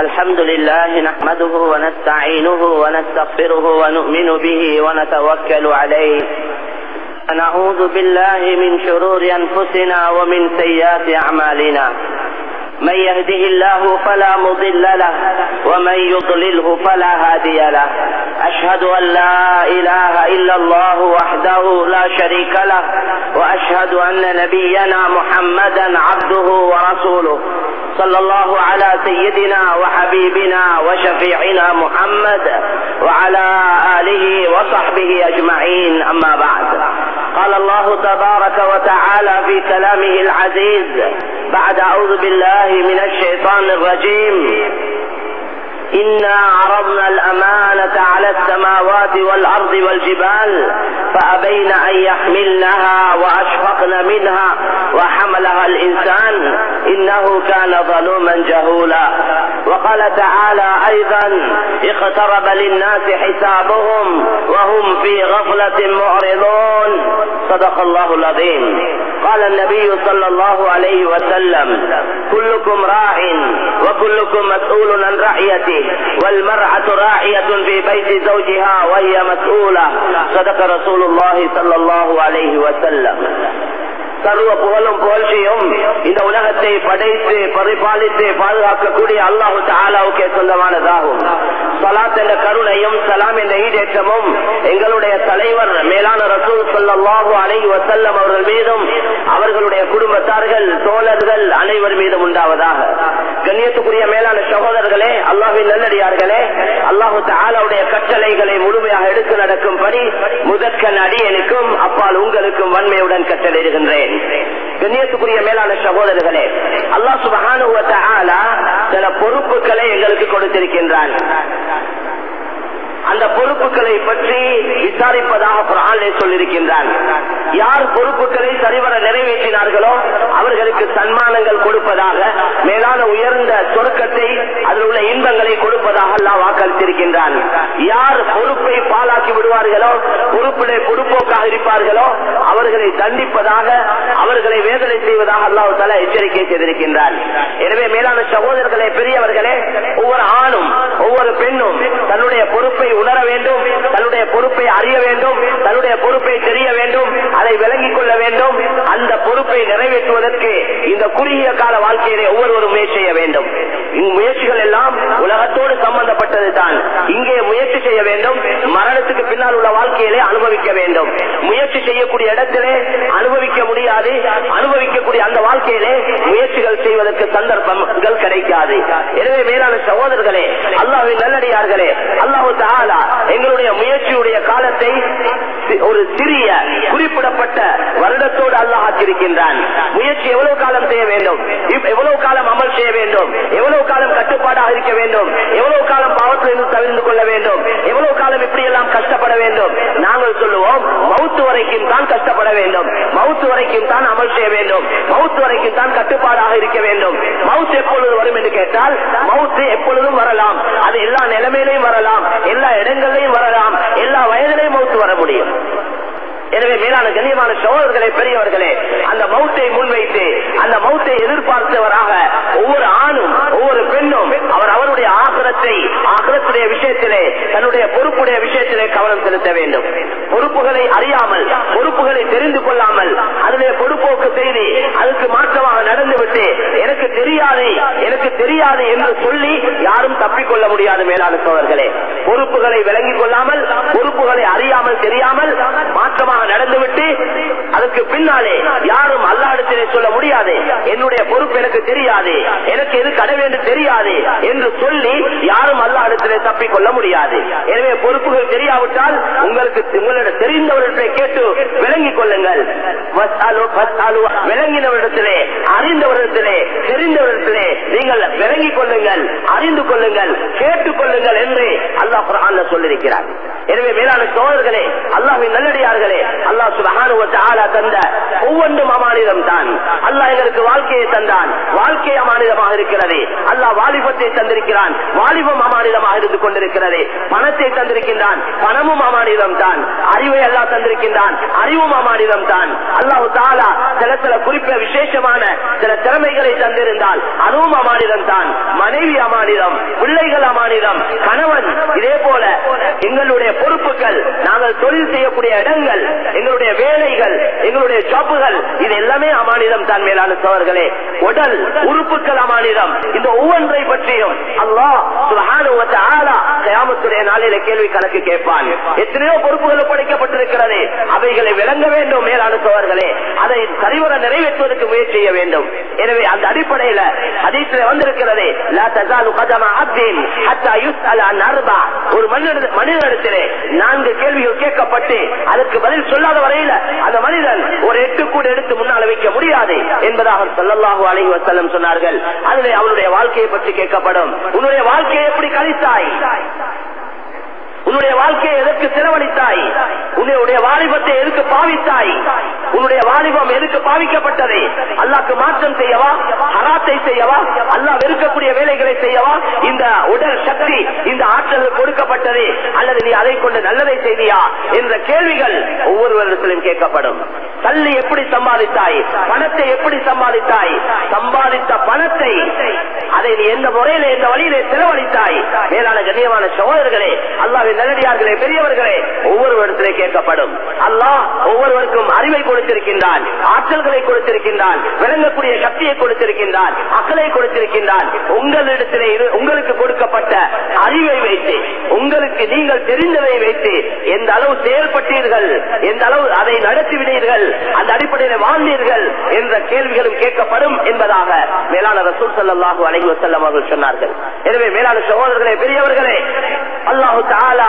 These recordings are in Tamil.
الحمد لله نحمده ونستعينه ونستغفره ونؤمن به ونتوكل عليه ونعوذ بالله من شرور أنفسنا ومن سيئات أعمالنا من يهده الله فلا مضل له ومن يضلله فلا هادي له أشهد أن لا إله إلا الله وحده لا شريك له وأشهد أن نبينا محمدا عبده ورسوله صلى الله على سيدنا وحبيبنا وشفيعنا محمد وعلى آله وصحبه أجمعين أما بعد قال الله تبارك وتعالى في كلامه العزيز بعد أعوذ بالله من الشيطان الرجيم إنا عرضنا الأمانة على السماوات والأرض والجبال فأبين أن يحملنها وأشفقن منها وحملها الإنسان إنه كان ظلوما جهولا وقال تعالى أيضا اقترب للناس حسابهم وهم في غفلة معرضون صدق الله العظيم قال النبي صلى الله عليه وسلم كلكم راع وكلكم مسؤول عن رعيته والمرأة راعية في بيت زوجها وهي مسؤولة صدق رسول الله صلى الله عليه وسلم சர்வ புகழும் புகழ்ச்சியும் இந்த உலகத்தை படைத்து பரிபாலித்து பாதுகாக்கக்கூடிய அல்லாஹு தஆலாவுக்கே சொந்தமானதாகும். ஸலாத் என்ற கருணையும் சலாம் என்ற ஈடேற்றமும் எங்களுடைய தலைவர் மேலான ரசூல் ஸல்லல்லாஹு அலைஹி வஸல்லம் அவர்கள் மீதும் அவர்களுடைய குடும்பத்தார்கள் தோழர்கள் அனைவர் மீதும் உண்டாவதாக. கண்ணியத்துக்குரிய மேலான சகோதரர்களே, அல்லாஹ்வின் நல்லடியார்களே, அல்லாஹு தஆலாவுடைய கட்டளைகளை முழுமையாக எடுத்து நடக்கும்படி முதற்கண் அடியேனுக்கும் அப்பால் உங்களுக்கும் வன்மையுடன் கட்டளையிடுகின்றேன். கண்ணியத்துக்குரிய மேலான சகோதரர்களே, அல்லாஹ் சுப்ஹானஹு வ தஆலா சில பொறுப்புகளை எங்களுக்கு கொடுத்திருக்கின்றான். அந்த பொறுப்புகளை பற்றி விசாரிப்பதாக குர்ஆனிலே சொல்லியிருக்கின்றான். யார் பொறுப்புகளை சரிவர நிறைவேற்றினார்களோ அவர்களுக்கு சன்மானங்கள் கொடுப்பதாக, மேலான உயர்ந்த சொர்க்கத்தை அதில் உள்ள இன்பங்களை கொடுப்பதாக அல்லாஹ் வாக்களித்திருக்கின்றான். யார் பொறுப்பை பாழாக்கி விடுவார்களோ, பொறுப்பிலே பொறுப்போக்காக இருப்பார்களோ அவர்களை தண்டிப்பதாக, அவர்களை வேதனை செய்வதாக அல்லாஹ் தஆலா எச்சரிக்கை செய்திருக்கின்றான். எனவே மேலான சகோதரர்களே, பெரியவர்களே, ஒவ்வொரு ஆணும் ஒவ்வொரு பெண்ணும் தன்னுடைய பொறுப்பை உணர வேண்டும், தன்னுடைய பொறுப்பை அறிய வேண்டும், தன்னுடைய பொறுப்பை தெரிய வேண்டும், அதை விளங்கிக் கொள்ள வேண்டும். அந்த பொறுப்பை நிறைவேற்றுவதற்கு இந்த குறுகிய கால வாழ்க்கையிலே ஒவ்வொருவரும் முயற்சி செய்ய வேண்டும். முயற்சிகள் எல்லாம் உலகத்தோடு சம்பந்தப்பட்டது தான். இங்கே முயற்சி செய்ய வேண்டும், மரணத்துக்கு பின்னால் உள்ள வாழ்க்கையிலே அனுபவிக்க வேண்டும். முயற்சி செய்யக்கூடிய இடத்திலே அனுபவிக்க முடியாது, அனுபவிக்கக்கூடிய அந்த வாழ்க்கையிலே முயற்சிகள் செய்வதற்கு சந்தர்ப்பங்கள் கிடைக்காது. எனவே மேலான சகோதரர்களே, அல்லாஹ்வின் நல்லடியார்களே, அல்லாஹ் தஆலா எங்களுடைய முயற்சியுடைய காலத்தை ஒரு சிறிய குறிப்பிடப்பட்ட வருடத்தோடு அல்லாஹ் ஆக்கியிருக்கின்றான். முயற்சி எவ்வளவு காலம் செய்ய வேண்டும், எவ்வளவு காலம் அமல் செய்ய வேண்டும், எவ்வளவு காலம் கட்டுப்பாடாக இருக்க வேண்டும், எவ்வளவு காலம் பாவத்திலிருந்து தவிர்த்து கொள்ள வேண்டும், எவ்வளவு காலம் இப்படி எல்லாம் கஷ்டப்பட வேண்டும். நாங்கள் சொல்லுவோம், மவுத்து வரைக்கும் தான் கஷ்டப்பட வேண்டும், மவுத்து வரைக்கும் தான் அமல் செய்ய வேண்டும், மவுத்து வரைக்கும் தான் கட்டுப்பாடாக இருக்க வேண்டும். மவுத்து எப்பொழுது வரும் என்று கேட்டால், மவுத்து எப்பொழுதும் வரலாம், அது எல்லா நிலைமையிலையும் வரலாம், எல்லா இடங்களிலையும் வரலாம், எல்லா வயதிலையும் மவுத்து வர முடியும். எனவே மேலான கண்ணியமான சகோதரர்களே, பெரியவர்களே, அந்த மௌத்தை முன்வைத்து அந்த மௌத்தை எதிர்பார்த்தவராக ஒவ்வொரு ஆணும் ஒவ்வொரு பெண்ணும் அவருடைய ஆகிரத்துடைய விஷயத்திலே, தன்னுடைய பொறுப்புடைய விஷயத்திலே கவனம் செலுத்த வேண்டும். பொறுப்புகளை அறியாமல், பொறுப்புகளை தெரிந்து கொள்ளாமல் அதிலே பொறுப்போக்கு செய்து அதுக்கு மாற்றமாக நடந்துவிட்டு எனக்கு தெரியாது என்று சொல்லி யாரும் தப்பிக்கொள்ள முடியாது. மேலான சகோதரர்களே, பொறுப்புகளை விளங்கிக் கொள்ளாமல், பொறுப்புகளை அறியாமல் தெரியாமல் மாற்றமாக நடந்துவிட்டு அதுக்கு பின்னாலே யாரும் அல்லாஹ்விடத்திலே சொல்ல முடியாது, என்னுடைய பொறுப்பு எனக்கு தெரியாது, எனக்கு எது கடமை என்று தெரியாது என்று சொல்லி யாரும் அல்லாஹ்விடத்திலே தப்பிக்கொள்ள முடியாது. எனவே பொறுப்புகள் தெரியாவிட்டால் உங்களிடம் தெரிந்தவர்களை கேட்டு விளங்கிக் கொள்ளுங்கள். விளங்கினவரிடத்திலே, அறிந்தவரிடத்திலே, தெரிந்தவரிடத்திலே நீங்கள் விளங்கிக் கொள்ளுங்கள், அறிந்து கொள்ளுங்கள், கேட்டுக் கொள்ளுங்கள் என்று அல்லாஹ் குர்ஆனில் சொல்லியிருக்கிறார். எனவே மேலான சோழர்களே, அல்லாஹ்வின் நல்லடியார்களே, அல்லாஹ் சுப்ஹானஹு வ தஆலா தந்த ஒவ்வொன்றும் அமானிதம் தான். அல்லாஹ் எங்களுக்கு வாழ்க்கையை தந்தான், வாழ்க்கை அமானிதமாக இருக்கிறது. அல்லாஹ் வாலிபத்தை தந்திருக்கிறான், வாலிபம் அமானிதமாக இருந்து கொண்டிருக்கிறது. பணத்தை தந்திருக்கின்றான், பணமும் அமானிதம் தான். அறிவை அல்லாஹ் தந்திருக்கின்றான், அறிவும் அமானிதம் தான். அல்லாஹ் தஆலா சில குறிப்பிட்ட விசேஷமான சில திறமைகளை தந்திருந்தால் அதுவும் அமானிதம் தான். மனைவி அமானிதம், பிள்ளைகள் அமானிதம், கணவன். இதே போல எங்களுடைய பொறுப்புகள், நாங்கள் தொழில் செய்யக்கூடிய இடங்கள், எங்களுடைய வேலைகள், எங்களுடைய ஜாப்புகள், இது எல்லாமே அமானிதம் தான். மேலான சோழர்களே, உடல் உறுப்புகள் அமானிதம். இந்த ஒவ்வொன்றை பற்றியும் அல்லாஹ் சுப்ஹானஹு வ தஆலா கியாமத்துடைய நாளிலே கேள்வி கணக்கு கேட்பான். எத்தனையோ பொறுப்புகள் ஒப்படைக்கப்பட்டிருக்கிறது, அவைகளை விளங்க வேண்டும். மேலான சோழர்களே, அதை சரிவர நிறைவேற்றுவதற்கு முயற்சி செய்ய வேண்டும். எனவே அந்த அடிப்படையில் ஹதீஸிலே வந்திருக்கிறது, லா தஸாலு கதம அப்தின் ஹத்தா யுஸ்அல அன் அர்பா. ஒரு மனிதனிடத்திலே 4 கேள்விகள் கேட்கப்பட்டு அதற்கு பதில் சொல்லாத வரையில் அந்த மனிதன் ஒரு 8 கூட எடுத்து முன்னால் வைக்க முடியாது என்பதாக ஸல்லல்லாஹு அலைஹி வஸல்லம் சொன்னார்கள். அதிலே அவனுடைய வாழ்க்கையை பற்றி கேட்கப்படும். உன்னுடைய வாழ்க்கையை எப்படி கழித்தாய்? உன்னுடைய வாழ்க்கையை எதற்கு செலவழித்தாய்? உன்னுடைய வாலிபத்தை எதற்கு பாவித்தாய்? உன்னுடைய வாலிபம் எதற்கு பாவிக்கப்பட்டது? அல்லாஹ்க்கு மாற்றம் செய்யவா? ஹராத்தை செய்யவா? அல்லாஹ் வெறுக்கக்கூடிய வேலைகளை செய்யவா? இந்த உடல் சக்தி, இந்த ஆற்றல் கொடுக்கப்பட்டது, அல்லது நீ அதை கொண்டு நல்லதை செய்தியா என்ற கேள்விகள் ஒவ்வொருவரிடத்திலும் கேட்கப்படும். தள்ளி எப்படி சம்பாதித்தாய்? பணத்தை எப்படி சம்பாதித்தாய்? சம்பாதித்த பணத்தை அதை நீ எந்த முறையில, எந்த வழியிலே செலவழித்தாய்? மேலான கண்ணியமான சகோதரர்களே, அல்லாஹ்வின் நல்லடியார்களே, பெரியவர்களே, ஒவ்வொருவரிடத்திலே கேட்கப்படும். அல்லாஹ் ஒவ்வொருவருக்கும் அறிவை கொடுத்திருக்கின்றான், ஆற்றல்களை கொடுத்திருக்கின்றான், விளங்கக்கூடிய சக்தியை கொடுத்திருக்கின்றான், அக்கலை கொடுத்திருக்கின்றான். உங்களிடத்திலே உங்களுக்கு கொடுக்கப்பட்ட அறிவை வைத்து, உங்களுக்கு நீங்கள் தெரிந்ததை வைத்து எந்த அளவு செயல்பட்டீர்கள், எந்த அளவு அதை நடத்திவிட்டீர்கள், அந்த அடிப்படையில் வாழ்ந்தீர்கள் என்ற கேள்விகளும் கேட்கப்படும் என்பதாக மேலான ரசூல் ஸல்லல்லாஹு அலைஹி வஸல்லம் அவர்கள் சொன்னார்கள். எனவே மேலான சகோதரர்களே, பெரியவர்களே, அல்லாஹ் தஆலா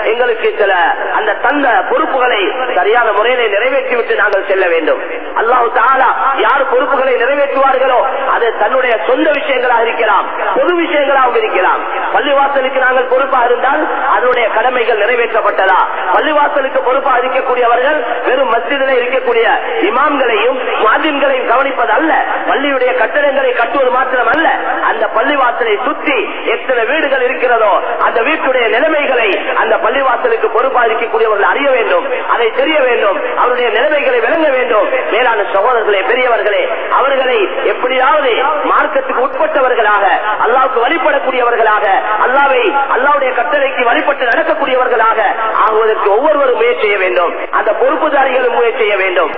எங்களுக்கு சில அந்த தந்த பொறுப்புகளை சரியான முறையிலே நிறைவேற்றிவிட்டு நாங்கள் செல்ல வேண்டும். அல்லாஹ் தஆலா யார் பொறுப்புகளை நிறைவேற்றுவார்களோ அது தன்னுடைய சொந்த விஷயங்களாக இருக்கலாம், பொது விஷயங்களாகவும் இருக்கலாம். பள்ளிவாசலுக்கு நாங்கள் பொறுப்பாக இருந்தால் அதனுடைய கடமைகள் நிறைவேற்றப்பட்டதா? பள்ளிவாசலுக்கு பொறுப்பாக இருக்கக்கூடியவர்கள் வெறும் மஸ்ஜிதிலே இருக்கக்கூடிய இமாம்களையும் முஅத்தின்களையும் கவனிப்பது அல்ல, பள்ளியுடைய கட்டடங்களை கட்டுவது மாத்திரம் அல்ல, அந்த பள்ளிவாசலை சுற்றி எத்தனை வீடுகள் இருக்கிறதோ அந்த வீட்டுடைய நிலைமைகளை அந்த பள்ளிவாசலுக்கு பொறுப்பாக இருக்கக்கூடியவர்கள் அறிய வேண்டும், அதை தெரிய வேண்டும், அவருடைய நிலைமைகளை விளங்க வேண்டும். மேலான சகோதரர்களே, பெரியவர்களே, அவர்களை எப்படியாவது மார்க்கத்துக்கு உட்பட்டவர்களாக, அல்லாஹ்வுக்கு வழிபடக்கூடியவர்களாக, அல்லாஹ்வுடைய கட்டளைக்கு வழிபட்டு நடக்கக்கூடியவர்களாக ஆகுவதற்கு ஒவ்வொருவரும் முயற்சி செய்ய வேண்டும். அந்த பொறுப்புதாரிகளும் முயற்சி செய்ய வேண்டும்.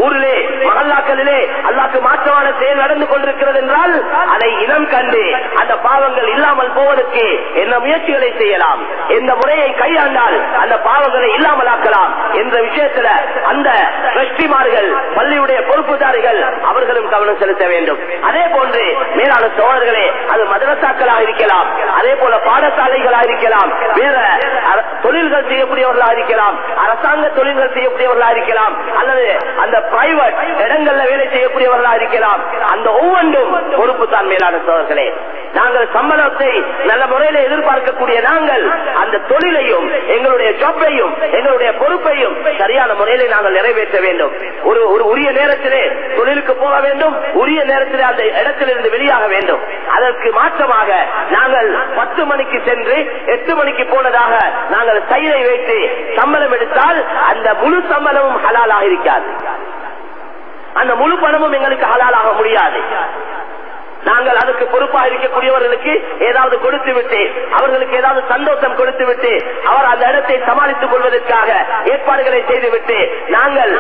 ஊரிலே, மஹல்லாக்களிலே அல்லாஹ்வுக்கு மாற்றமான செயல் நடந்து கொண்டிருக்கிறது என்றால் அதை இனம் கண்டு அந்த பாவங்கள் இல்லாமல் போவதற்கு என்ன முயற்சிகளை செய்யலாம், எந்த முறையை கையாண்டால் அந்த பாவங்களை இல்லாமலாக்கலாம் என்ற விஷயத்தில் அந்த டிரஸ்டிமார்கள், பள்ளியுடைய பொறுப்புதாரிகள் அவர்களும் கவனம் செலுத்த வேண்டும். அதே போன்று மேலான சோழர்களே, அது மதரசாக்களாக இருக்கலாம், அதே போல பாடசாலைகளாக இருக்கலாம், வேற தொழில்கள் செய்யக்கூடியவர்களாக இருக்கலாம், அரசாங்க தொழில்கள் செய்யக்கூடியவர்களாக இருக்கலாம், அல்லது அந்த பிரைவேட் இடங்கள்ல வேலை செய்யக்கூடியவர்களாக இருக்கலாம். அந்த ஒவ்வொன்றும் பொறுப்பு தான். மேலான சோழர்களே, நாங்கள் சம்பளத்தை நல்ல முறையில் எதிர்பார்க்கக்கூடிய நாங்கள் அந்த தொழிலையும், எங்களுடைய ஜாப்பையும், எங்களுடைய பொறுப்பையும் சரியான முறையிலே நாங்கள் நிறைவேற்ற வேண்டும். ஒரு உரிய நேரத்திலே தொழிலுக்கு போக வேண்டும், உரிய நேரத்திலே அந்த இடத்திலிருந்து வெளியாக வேண்டும். அதற்கு மாற்றமாக நாங்கள் 10 மணிக்கு சென்று 8 மணிக்கு போனதாக நாங்கள் சைலை வைத்து சம்பளம் எடுத்தால் அந்த முழு சம்பளமும் ஹலாலாக இருக்காது, அந்த முழு பணமும் எங்களுக்கு ஹலாலாக முடியாது. நாங்கள் அதுக்கு பொறுப்பாக இருக்கக்கூடியவர்களுக்கு ஏதாவது கொடுத்து விட்டு, அவர்களுக்கு ஏதாவது சந்தோஷம் கொடுத்து விட்டு, அவர் அந்த இடத்தை சமாளித்துக் கொள்வதற்காக ஏற்பாடுகளை செய்துவிட்டு நாங்கள்